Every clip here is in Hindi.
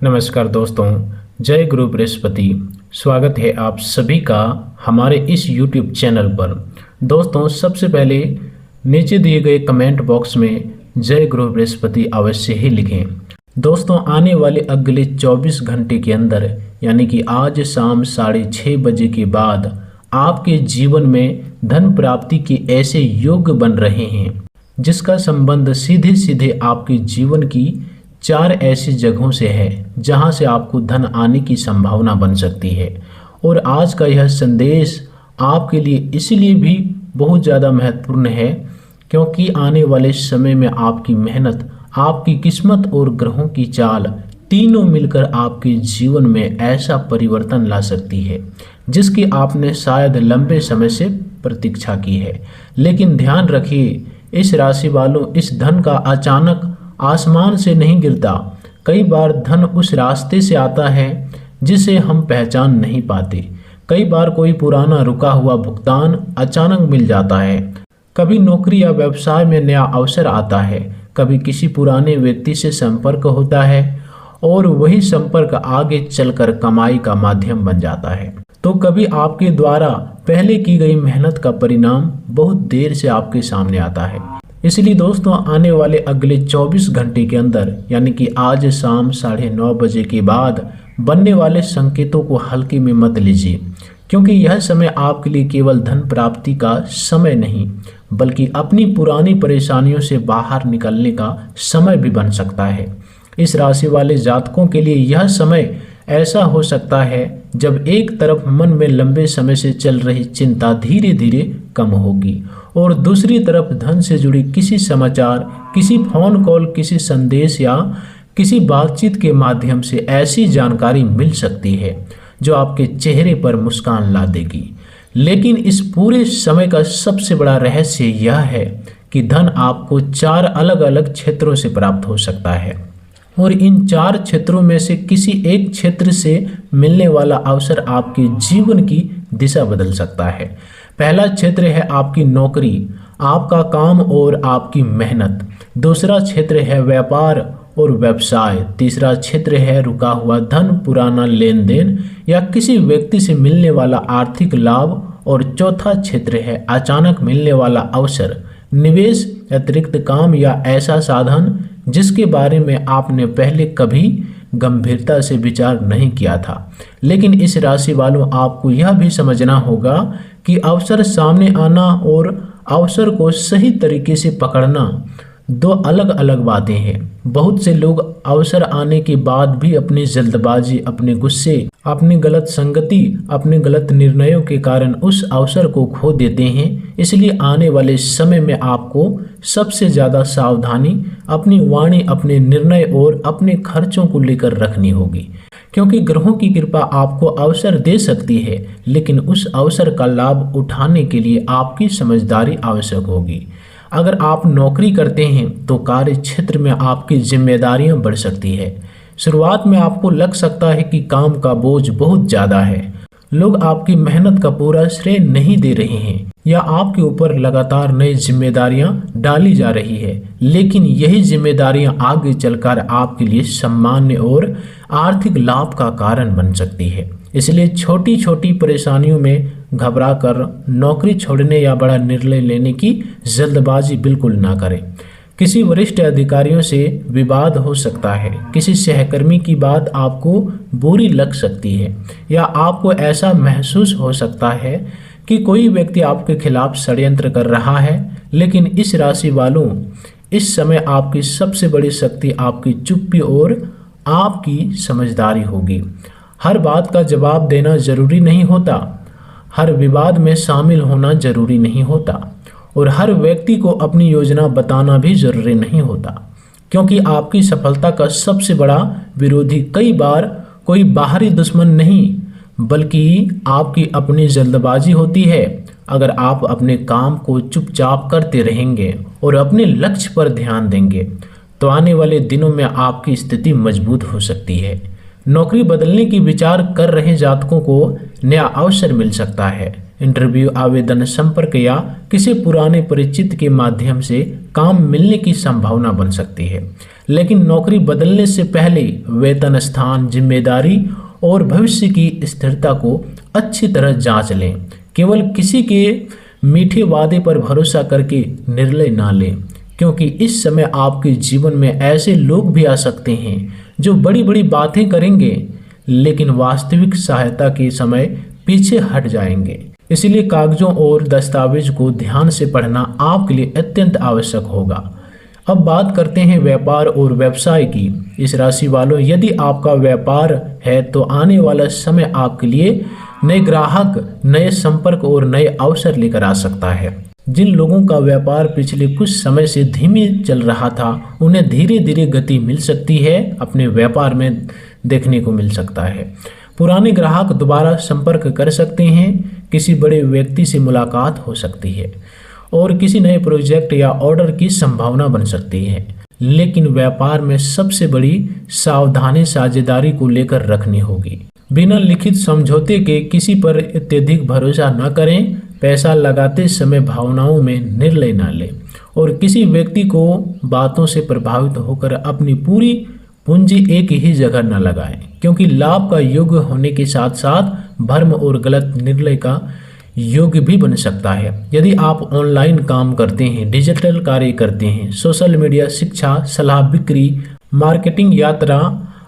नमस्कार दोस्तों, जय गुरु बृहस्पति। स्वागत है आप सभी का हमारे इस YouTube चैनल पर। दोस्तों, सबसे पहले नीचे दिए गए कमेंट बॉक्स में जय गुरु बृहस्पति अवश्य ही लिखें। दोस्तों, आने वाले अगले 24 घंटे के अंदर यानी कि आज शाम 6:30 बजे के बाद आपके जीवन में धन प्राप्ति के ऐसे योग बन रहे हैं जिसका संबंध सीधे सीधे आपके जीवन की 4 ऐसी जगहों से है जहां से आपको धन आने की संभावना बन सकती है। और आज का यह संदेश आपके लिए इसलिए भी बहुत ज़्यादा महत्वपूर्ण है क्योंकि आने वाले समय में आपकी मेहनत, आपकी किस्मत और ग्रहों की चाल तीनों मिलकर आपके जीवन में ऐसा परिवर्तन ला सकती है जिसकी आपने शायद लंबे समय से प्रतीक्षा की है। लेकिन ध्यान रखिए, इस राशि वालों, इस धन का अचानक आसमान से नहीं गिरता। कई बार धन उस रास्ते से आता है जिसे हम पहचान नहीं पाते। कई बार कोई पुराना रुका हुआ भुगतान अचानक मिल जाता है। कभी नौकरी या व्यवसाय में नया अवसर आता है, कभी किसी पुराने व्यक्ति से संपर्क होता है और वही संपर्क आगे चलकर कमाई का माध्यम बन जाता है। तो कभी आपके द्वारा पहले की गई मेहनत का परिणाम बहुत देर से आपके सामने आता है। इसलिए दोस्तों, आने वाले अगले 24 घंटे के अंदर यानी कि आज शाम 9:30 बजे के बाद बनने वाले संकेतों को हल्के में मत लीजिए, क्योंकि यह समय आपके लिए केवल धन प्राप्ति का समय नहीं बल्कि अपनी पुरानी परेशानियों से बाहर निकलने का समय भी बन सकता है। इस राशि वाले जातकों के लिए यह समय ऐसा हो सकता है जब एक तरफ मन में लंबे समय से चल रही चिंता धीरे धीरे कम होगी और दूसरी तरफ धन से जुड़ी किसी समाचार, किसी फोन कॉल, किसी संदेश या किसी बातचीत के माध्यम से ऐसी जानकारी मिल सकती है जो आपके चेहरे पर मुस्कान ला देगी। लेकिन इस पूरे समय का सबसे बड़ा रहस्य यह है कि धन आपको 4 अलग अलग क्षेत्रों से प्राप्त हो सकता है और इन 4 क्षेत्रों में से किसी एक क्षेत्र से मिलने वाला अवसर आपके जीवन की दिशा बदल सकता है। पहला क्षेत्र है आपकी नौकरी, आपका काम और आपकी मेहनत। दूसरा क्षेत्र है व्यापार और व्यवसाय। तीसरा क्षेत्र है रुका हुआ धन, पुराना लेन देन या किसी व्यक्ति से मिलने वाला आर्थिक लाभ। और चौथा क्षेत्र है अचानक मिलने वाला अवसर, निवेश, अतिरिक्त काम या ऐसा साधन जिसके बारे में आपने पहले कभी गंभीरता से विचार नहीं किया था। लेकिन इस राशि वालों, आपको यह भी समझना होगा कि अवसर सामने आना और अवसर को सही तरीके से पकड़ना 2 अलग अलग बातें हैं। बहुत से लोग अवसर आने के बाद भी अपनी जल्दबाजी, अपने गुस्से, अपनी गलत संगति, अपने गलत निर्णयों के कारण उस अवसर को खो देते हैं। इसलिए आने वाले समय में आपको सबसे ज़्यादा सावधानी अपनी वाणी, अपने निर्णय और अपने खर्चों को लेकर रखनी होगी, क्योंकि ग्रहों की कृपा आपको अवसर दे सकती है, लेकिन उस अवसर का लाभ उठाने के लिए आपकी समझदारी आवश्यक होगी। अगर आप नौकरी करते हैं तो कार्य क्षेत्र में आपकी जिम्मेदारियां बढ़ सकती है। शुरुआत में आपको लग सकता है कि काम का बोझ बहुत ज़्यादा है, लोग आपकी मेहनत का पूरा श्रेय नहीं दे रहे हैं या आपके ऊपर लगातार नई जिम्मेदारियां डाली जा रही है। लेकिन यही जिम्मेदारियां आगे चलकर आपके लिए सम्मान और आर्थिक लाभ का कारण बन सकती है। इसलिए छोटी छोटी परेशानियों में घबरा कर नौकरी छोड़ने या बड़ा निर्णय लेने की जल्दबाजी बिल्कुल ना करें। किसी वरिष्ठ अधिकारियों से विवाद हो सकता है, किसी सहकर्मी की बात आपको बुरी लग सकती है या आपको ऐसा महसूस हो सकता है कि कोई व्यक्ति आपके खिलाफ षड्यंत्र कर रहा है। लेकिन इस राशि वालों, इस समय आपकी सबसे बड़ी शक्ति आपकी चुप्पी और आपकी समझदारी होगी। हर बात का जवाब देना जरूरी नहीं होता, हर विवाद में शामिल होना जरूरी नहीं होता और हर व्यक्ति को अपनी योजना बताना भी जरूरी नहीं होता, क्योंकि आपकी सफलता का सबसे बड़ा विरोधी कई बार कोई बाहरी दुश्मन नहीं बल्कि आपकी अपनी जल्दबाजी होती है। अगर आप अपने काम को चुपचाप करते रहेंगे और अपने लक्ष्य पर ध्यान देंगे तो आने वाले दिनों में आपकी स्थिति मजबूत हो सकती है। नौकरी बदलने की विचार कर रहे जातकों को नया अवसर मिल सकता है इंटरव्यू, आवेदन, संपर्क या किसी पुराने परिचित के माध्यम से काम मिलने की संभावना बन सकती है। लेकिन नौकरी बदलने से पहले वेतन, स्थान, जिम्मेदारी और भविष्य की स्थिरता को अच्छी तरह जांच लें। केवल किसी के मीठे वादे पर भरोसा करके निर्णय ना लें, क्योंकि इस समय आपके जीवन में ऐसे लोग भी आ सकते हैं जो बड़ी बड़ी बातें करेंगे लेकिन वास्तविक सहायता के समय पीछे हट जाएंगे। इसलिए कागजों और दस्तावेज को ध्यान से पढ़ना आपके लिए अत्यंत आवश्यक होगा। अब बात करते हैं व्यापार और व्यवसाय की। इस राशि वालों, यदि आपका व्यापार है तो आने वाला समय आपके लिए नए ग्राहक, नए संपर्क और नए अवसर लेकर आ सकता है। जिन लोगों का व्यापार पिछले कुछ समय से धीमे चल रहा था, उन्हें धीरे धीरे गति मिल सकती है, अपने व्यापार में देखने को मिल सकता है। पुराने ग्राहक दोबारा संपर्क कर सकते हैं, किसी बड़े व्यक्ति से मुलाकात हो सकती है और किसी नए प्रोजेक्ट या ऑर्डर की संभावना बन सकती है। लेकिन व्यापार में सबसे बड़ी सावधानी साझेदारी को लेकर रखनी होगी। बिना लिखित समझौते के किसी पर अत्यधिक भरोसा न करें। पैसा लगाते समय भावनाओं में निर्णय न लें और किसी व्यक्ति को बातों से प्रभावित होकर अपनी पूरी पूंजी एक ही जगह न लगाएं, क्योंकि लाभ का योग्य होने के साथ साथ भ्रम और गलत निर्णय का योग्य भी बन सकता है। यदि आप ऑनलाइन काम करते हैं, डिजिटल कार्य करते हैं, सोशल मीडिया, शिक्षा, सलाह, बिक्री, मार्केटिंग, यात्रा,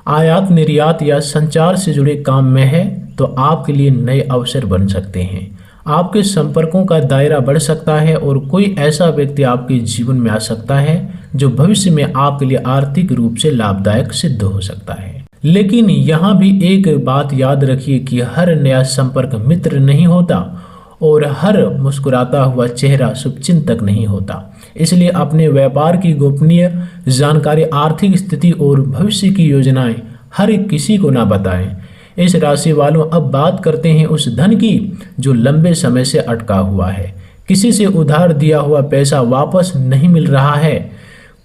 आयात निर्यात या संचार से जुड़े काम में है तो आपके लिए नए अवसर बन सकते हैं। आपके संपर्कों का दायरा बढ़ सकता है और कोई ऐसा व्यक्ति आपके जीवन में आ सकता है जो भविष्य में आपके लिए आर्थिक रूप से लाभदायक सिद्ध हो सकता है। लेकिन यहाँ भी एक बात याद रखिए कि हर नया संपर्क मित्र नहीं होता और हर मुस्कुराता हुआ चेहरा शुभचिंतक नहीं होता। इसलिए अपने व्यापार की गोपनीय जानकारी, आर्थिक स्थिति और भविष्य की योजनाएं हर किसी को ना बताएं। इस राशि वालों, अब बात करते हैं उस धन की जो लंबे समय से अटका हुआ है। किसी से उधार दिया हुआ पैसा वापस नहीं मिल रहा है,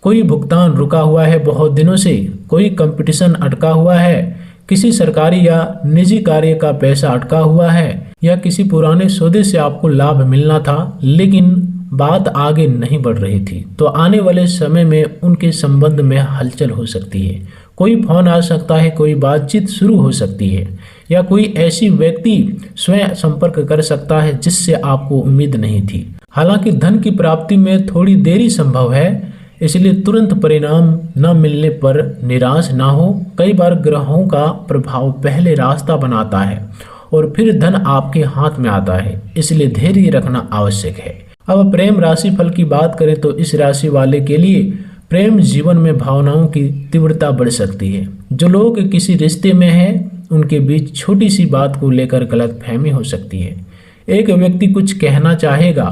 कोई भुगतान रुका हुआ है बहुत दिनों से, कोई कंपटीशन अटका हुआ है, किसी सरकारी या निजी कार्य का पैसा अटका हुआ है या किसी पुराने सौदे से आपको लाभ मिलना था लेकिन बात आगे नहीं बढ़ रही थी, तो आने वाले समय में उनके संबंध में हलचल हो सकती है। कोई फोन आ सकता है, कोई बातचीत शुरू हो सकती है या कोई ऐसी व्यक्ति स्वयं संपर्क कर सकता है जिससे आपको उम्मीद नहीं थी। हालांकि धन की प्राप्ति में थोड़ी देरी संभव है, इसलिए तुरंत परिणाम न मिलने पर निराश ना हो। कई बार ग्रहों का प्रभाव पहले रास्ता बनाता है और फिर धन आपके हाथ में आता है, इसलिए धैर्य रखना आवश्यक है। अब प्रेम राशि फल की बात करें तो इस राशि वाले के लिए प्रेम जीवन में भावनाओं की तीव्रता बढ़ सकती है। जो लोग किसी रिश्ते में हैं उनके बीच छोटी सी बात को लेकर गलतफहमी हो सकती है। एक व्यक्ति कुछ कहना चाहेगा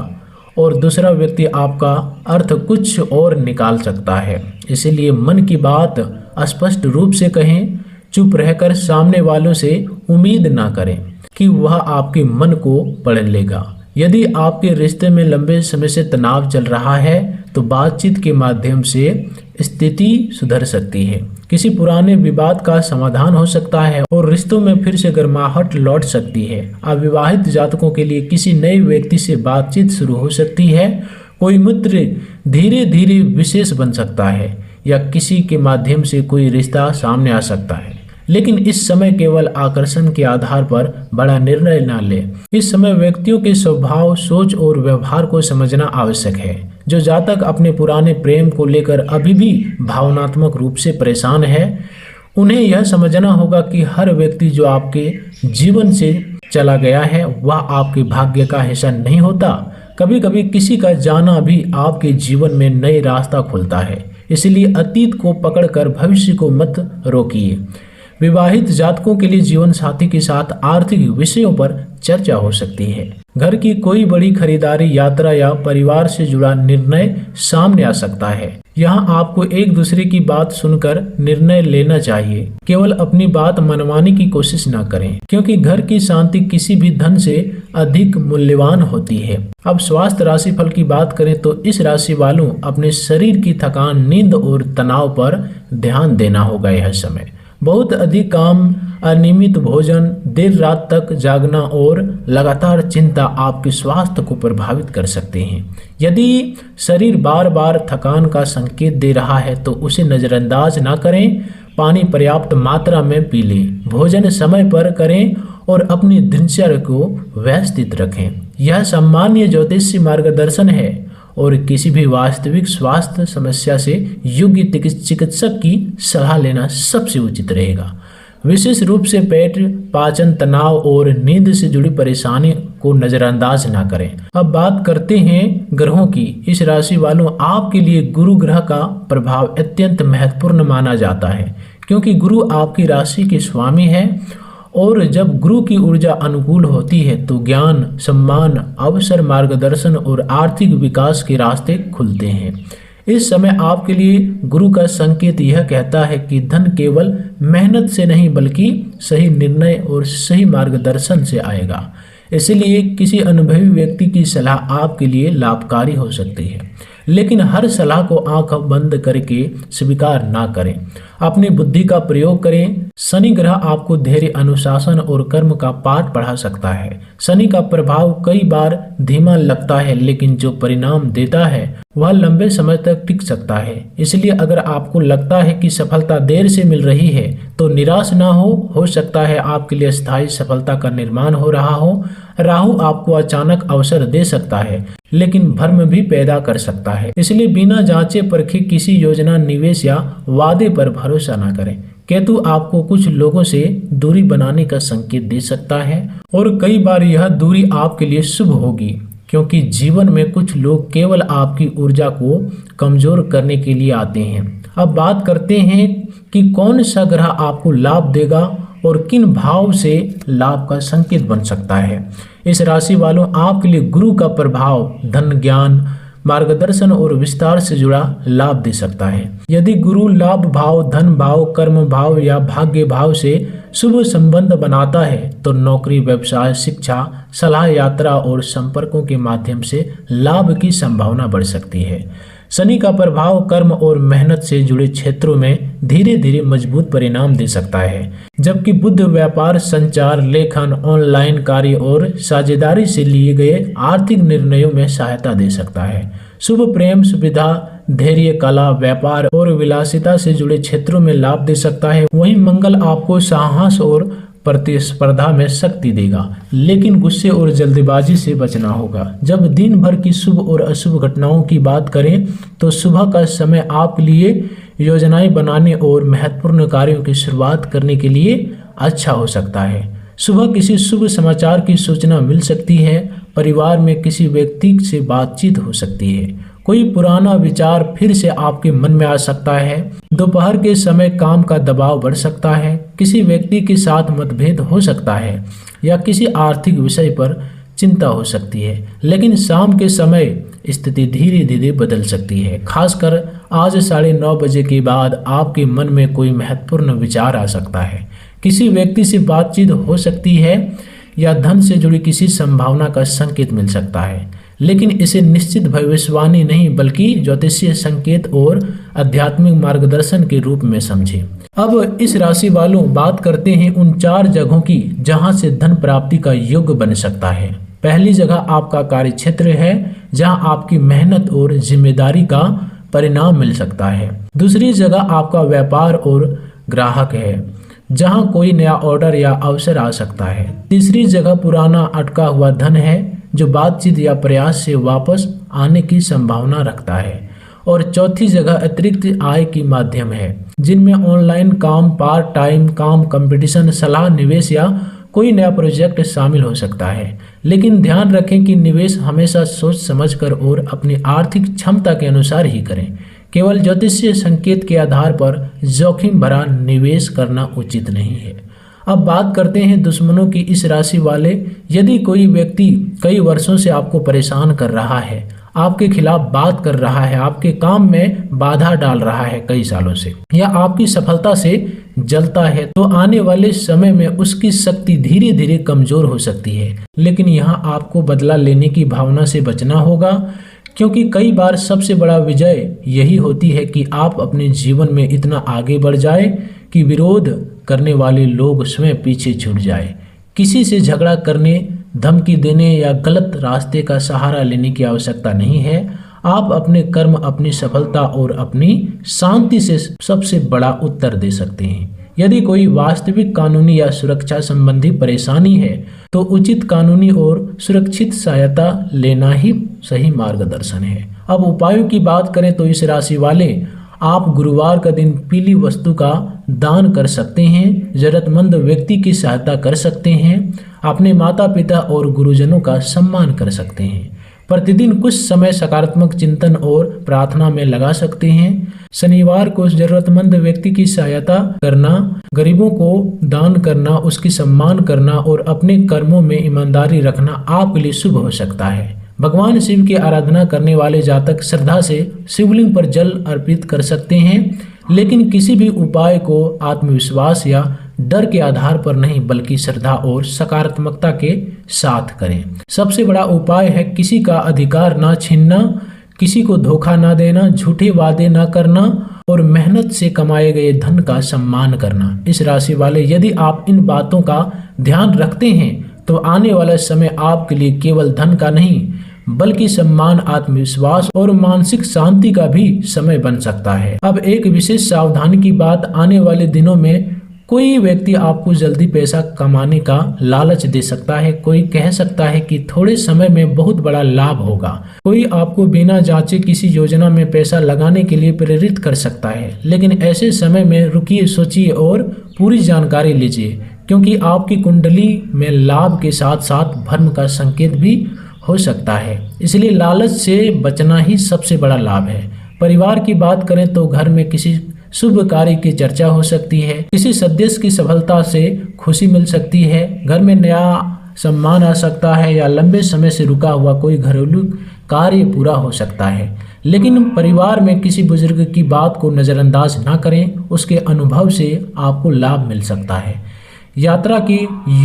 और दूसरा व्यक्ति आपका अर्थ कुछ और निकाल सकता है, इसलिए मन की बात स्पष्ट रूप से कहें। चुप रहकर सामने वालों से उम्मीद ना करें कि वह आपके मन को पढ़ लेगा। यदि आपके रिश्ते में लंबे समय से तनाव चल रहा है तो बातचीत के माध्यम से स्थिति सुधर सकती है। किसी पुराने विवाद का समाधान हो सकता है और रिश्तों में फिर से गर्माहट लौट सकती है। अविवाहित जातकों के लिए किसी नए व्यक्ति से बातचीत शुरू हो सकती है। कोई मित्र धीरे धीरे विशेष बन सकता है या किसी के माध्यम से कोई रिश्ता सामने आ सकता है, लेकिन इस समय केवल आकर्षण के आधार पर बड़ा निर्णय न लें। इस समय व्यक्तियों के स्वभाव, सोच और व्यवहार को समझना आवश्यक है। जो जातक अपने पुराने प्रेम को लेकर अभी भी भावनात्मक रूप से परेशान है, उन्हें यह समझना होगा कि हर व्यक्ति जो आपके जीवन से चला गया है वह आपके भाग्य का हिस्सा नहीं होता। कभी कभी किसी का जाना भी आपके जीवन में नए रास्ता खोलता है, इसलिए अतीत को पकड़कर भविष्य को मत रोकिए। विवाहित जातकों के लिए जीवन साथी के साथ आर्थिक विषयों पर चर्चा हो सकती है। घर की कोई बड़ी खरीदारी, यात्रा या परिवार से जुड़ा निर्णय सामने आ सकता है। यहाँ आपको एक दूसरे की बात सुनकर निर्णय लेना चाहिए, केवल अपनी बात मनवाने की कोशिश न करें, क्योंकि घर की शांति किसी भी धन से अधिक मूल्यवान होती है। अब स्वास्थ्य राशि फल की बात करें तो इस राशि वालों अपने शरीर की थकान, नींद और तनाव पर ध्यान देना होगा। यह समय बहुत अधिक काम, अनियमित भोजन, देर रात तक जागना और लगातार चिंता आपके स्वास्थ्य को प्रभावित कर सकते हैं। यदि शरीर बार बार थकान का संकेत दे रहा है तो उसे नज़रअंदाज ना करें। पानी पर्याप्त मात्रा में पी लें, भोजन समय पर करें और अपनी दिनचर्या को व्यवस्थित रखें। यह सामान्य ज्योतिषीय मार्गदर्शन है और किसी भी वास्तविक स्वास्थ्य समस्या से योग्य चिकित्सक की सलाह लेना सबसे उचित रहेगा। विशेष रूप से पेट, पाचन, तनाव और नींद से जुड़ी परेशानी को नज़रअंदाज ना करें। अब बात करते हैं ग्रहों की। इस राशि वालों, आपके लिए गुरु ग्रह का प्रभाव अत्यंत महत्वपूर्ण माना जाता है, क्योंकि गुरु आपकी राशि के स्वामी है और जब गुरु की ऊर्जा अनुकूल होती है तो ज्ञान, सम्मान, अवसर, मार्गदर्शन और आर्थिक विकास के रास्ते खुलते हैं। इस समय आपके लिए गुरु का संकेत यह कहता है कि धन केवल मेहनत से नहीं बल्कि सही निर्णय और सही मार्गदर्शन से आएगा। इसलिए किसी अनुभवी व्यक्ति की सलाह आपके लिए लाभकारी हो सकती है, लेकिन हर सलाह को आंख बंद करके स्वीकार ना करें। अपनी बुद्धि का प्रयोग करें। शनि ग्रह आपको धैर्य, अनुशासन और कर्म का पाठ पढ़ा सकता है। शनि का प्रभाव कई बार धीमा लगता है, लेकिन जो परिणाम देता है वह लंबे समय तक टिक सकता है। इसलिए अगर आपको लगता है कि सफलता देर से मिल रही है तो निराश ना हो सकता है आपके लिए स्थायी सफलता का निर्माण हो रहा हो। राहु आपको अचानक अवसर दे सकता है, लेकिन भ्रम भी पैदा कर सकता है। इसलिए बिना जांचे परखे किसी योजना, निवेश या वादे पर भरोसा ना करें। केतु आपको कुछ लोगों से दूरी बनाने का संकेत दे सकता है और कई बार यह दूरी आपके लिए शुभ होगी, क्योंकि जीवन में कुछ लोग केवल आपकी ऊर्जा को कमजोर करने के लिए आते हैं। अब बात करते हैं कि कौन सा ग्रह आपको लाभ देगा और किन भाव से लाभ का संकेत बन सकता है। इस राशि वालों, आपके लिए गुरु का प्रभाव धन, ज्ञान, मार्गदर्शन और विस्तार से जुड़ा लाभ दे सकता है। यदि गुरु लाभ भाव, धन भाव, कर्म भाव या भाग्य भाव से शुभ संबंध बनाता है तो नौकरी, व्यवसाय, शिक्षा, सलाह, यात्रा और संपर्कों के माध्यम से लाभ की संभावना बढ़ सकती है। शनि का प्रभाव कर्म और मेहनत से जुड़े क्षेत्रों में धीरे धीरे मजबूत परिणाम दे सकता है, जबकि बुध व्यापार, संचार, लेखन, ऑनलाइन कार्य और साझेदारी से लिए गए आर्थिक निर्णयों में सहायता दे सकता है। शुभ प्रेम, सुविधा, धैर्य, कला, व्यापार और विलासिता से जुड़े क्षेत्रों में लाभ दे सकता है। वहीं मंगल आपको साहस और प्रतिस्पर्धा में शक्ति देगा, लेकिन गुस्से और जल्दबाजी से बचना होगा। जब दिन भर की शुभ और अशुभ घटनाओं की बात करें तो सुबह का समय आपके लिए योजनाएं बनाने और महत्वपूर्ण कार्यों की शुरुआत करने के लिए अच्छा हो सकता है। सुबह किसी शुभ समाचार की सूचना मिल सकती है। परिवार में किसी व्यक्ति से बातचीत हो सकती है। कोई पुराना विचार फिर से आपके मन में आ सकता है। दोपहर के समय काम का दबाव बढ़ सकता है। किसी व्यक्ति के साथ मतभेद हो सकता है या किसी आर्थिक विषय पर चिंता हो सकती है, लेकिन शाम के समय स्थिति धीरे धीरे बदल सकती है। खासकर आज 9:30 बजे के बाद आपके मन में कोई महत्वपूर्ण विचार आ सकता है। किसी व्यक्ति से बातचीत हो सकती है या धन से जुड़ी किसी संभावना का संकेत मिल सकता है, लेकिन इसे निश्चित भविष्यवाणी नहीं बल्कि ज्योतिषीय संकेत और आध्यात्मिक मार्गदर्शन के रूप में समझें। अब इस राशि वालों, बात करते हैं उन 4 जगहों की जहां से धन प्राप्ति का योग बन सकता है। पहली जगह आपका कार्य क्षेत्र है, जहां आपकी मेहनत और जिम्मेदारी का परिणाम मिल सकता है। दूसरी जगह आपका व्यापार और ग्राहक है, जहां कोई नया ऑर्डर या अवसर आ सकता है। तीसरी जगह पुराना अटका हुआ धन है, जो बातचीत या प्रयास से वापस आने की संभावना रखता है। और चौथी जगह अतिरिक्त आय की माध्यम है, जिनमें ऑनलाइन काम, पार्ट टाइम काम, कंपटीशन, सलाह, निवेश या कोई नया प्रोजेक्ट शामिल हो सकता है। लेकिन ध्यान रखें कि निवेश हमेशा सोच समझकर और अपनी आर्थिक क्षमता के अनुसार ही करें। केवल ज्योतिषीय संकेत के आधार पर जोखिम भरा निवेश करना उचित नहीं है। अब बात करते हैं दुश्मनों की। इस राशि वाले, यदि कोई व्यक्ति कई वर्षों से आपको परेशान कर रहा है, आपके खिलाफ बात कर रहा है, आपके काम में बाधा डाल रहा है कई सालों से, या आपकी सफलता से जलता है, तो आने वाले समय में उसकी शक्ति धीरे धीरे कमजोर हो सकती है। लेकिन यहाँ आपको बदला लेने की भावना से बचना होगा, क्योंकि कई बार सबसे बड़ा विजय यही होती है कि आप अपने जीवन में इतना आगे बढ़ जाए कि विरोध करने वाले लोग स्वयं पीछे छूट जाए। किसी से झगड़ा करने, धमकी देने या गलत रास्ते का सहारा लेने की आवश्यकता नहीं है। आप अपने कर्म, अपनी सफलता और अपनी शांति से सबसे बड़ा उत्तर दे सकते हैं। यदि कोई वास्तविक कानूनी या सुरक्षा संबंधी परेशानी है तो उचित कानूनी और सुरक्षित सहायता लेना ही सही मार्गदर्शन है। अब उपायों की बात करें तो इस राशि वाले आप गुरुवार का दिन पीली वस्तु का दान कर सकते हैं, जरूरतमंद व्यक्ति की सहायता कर सकते हैं, अपने माता पिता और गुरुजनों का सम्मान कर सकते हैं। प्रतिदिन कुछ समय सकारात्मक चिंतन और प्रार्थना में लगा सकते हैं। शनिवार को जरूरतमंद व्यक्ति की सहायता करना, गरीबों को दान करना, उसकी सम्मान करना और अपने कर्मों में ईमानदारी रखना आपके लिए शुभ हो सकता है। भगवान शिव की आराधना करने वाले जातक श्रद्धा से शिवलिंग पर जल अर्पित कर सकते हैं, लेकिन किसी भी उपाय को आत्मविश्वास या डर के आधार पर नहीं बल्कि श्रद्धा और सकारात्मकता के साथ करें। सबसे बड़ा उपाय है किसी का अधिकार ना छीनना, किसी को धोखा ना देना, झूठे वादे ना करना और मेहनत से कमाए गए धन का सम्मान करना। इस राशि वाले यदि आप इन बातों का ध्यान रखते हैं तो आने वाला समय आपके लिए केवल धन का नहीं बल्कि सम्मान, आत्मविश्वास और मानसिक शांति का भी समय बन सकता है। अब एक विशेष सावधानी की बात, आने वाले दिनों में कोई व्यक्ति आपको जल्दी पैसा कमाने का लालच दे सकता है। कोई कह सकता है कि थोड़े समय में बहुत बड़ा लाभ होगा। कोई आपको बिना जांचे किसी योजना में पैसा लगाने के लिए प्रेरित कर सकता है, लेकिन ऐसे समय में रुकिए, सोचिए और पूरी जानकारी लीजिए, क्योंकि आपकी कुंडली में लाभ के साथ साथ भ्रम का संकेत भी हो सकता है। इसलिए लालच से बचना ही सबसे बड़ा लाभ है। परिवार की बात करें तो घर में किसी शुभ कार्य की चर्चा हो सकती है, किसी सदस्य की सफलता से खुशी मिल सकती है, घर में नया सम्मान आ सकता है या लंबे समय से रुका हुआ कोई घरेलू कार्य पूरा हो सकता है। लेकिन परिवार में किसी बुजुर्ग की बात को नज़रअंदाज ना करें, उसके अनुभव से आपको लाभ मिल सकता है। यात्रा के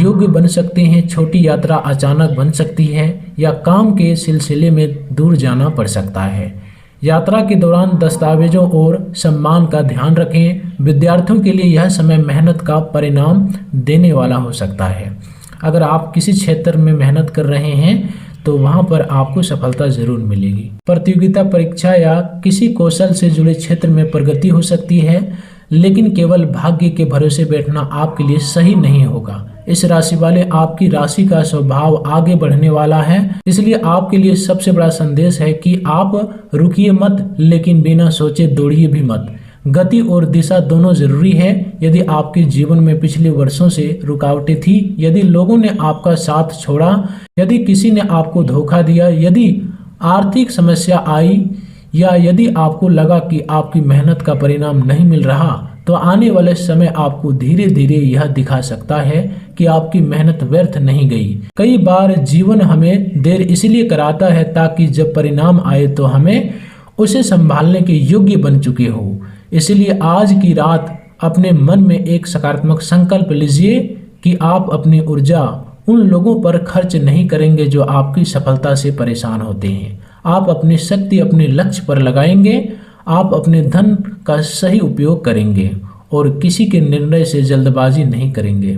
योग्य बन सकते हैं, छोटी यात्रा अचानक बन सकती है या काम के सिलसिले में दूर जाना पड़ सकता है। यात्रा के दौरान दस्तावेजों और सम्मान का ध्यान रखें। विद्यार्थियों के लिए यह समय मेहनत का परिणाम देने वाला हो सकता है। अगर आप किसी क्षेत्र में मेहनत कर रहे हैं तो वहां पर आपको सफलता जरूर मिलेगी। प्रतियोगिता परीक्षा या किसी कौशल से जुड़े क्षेत्र में प्रगति हो सकती है, लेकिन केवल भाग्य के भरोसे बैठना आपके लिए सही नहीं होगा। इस राशि वाले आपकी राशि का स्वभाव आगे बढ़ने वाला है, इसलिए आपके लिए सबसे बड़ा संदेश है कि आप रुकिए मत, लेकिन बिना सोचे दौड़िए भी मत। गति और दिशा दोनों जरूरी है। यदि आपके जीवन में पिछले वर्षों से रुकावटें थी, यदि लोगों ने आपका साथ छोड़ा, यदि किसी ने आपको धोखा दिया, यदि आर्थिक समस्या आई या यदि आपको लगा कि आपकी मेहनत का परिणाम नहीं मिल रहा, तो आने वाले समय आपको धीरे धीरे यह दिखा सकता है कि आपकी मेहनत व्यर्थ नहीं गई। कई बार जीवन हमें देर इसलिए कराता है ताकि जब परिणाम आए तो हमें उसे संभालने के योग्य बन चुके हो। इसलिए आज की रात अपने मन में एक सकारात्मक संकल्प लीजिए कि आप अपनी ऊर्जा उन लोगों पर खर्च नहीं करेंगे जो आपकी सफलता से परेशान होते हैं। आप अपनी शक्ति अपने लक्ष्य पर लगाएंगे, आप अपने धन का सही उपयोग करेंगे और किसी के निर्णय से जल्दबाजी नहीं करेंगे।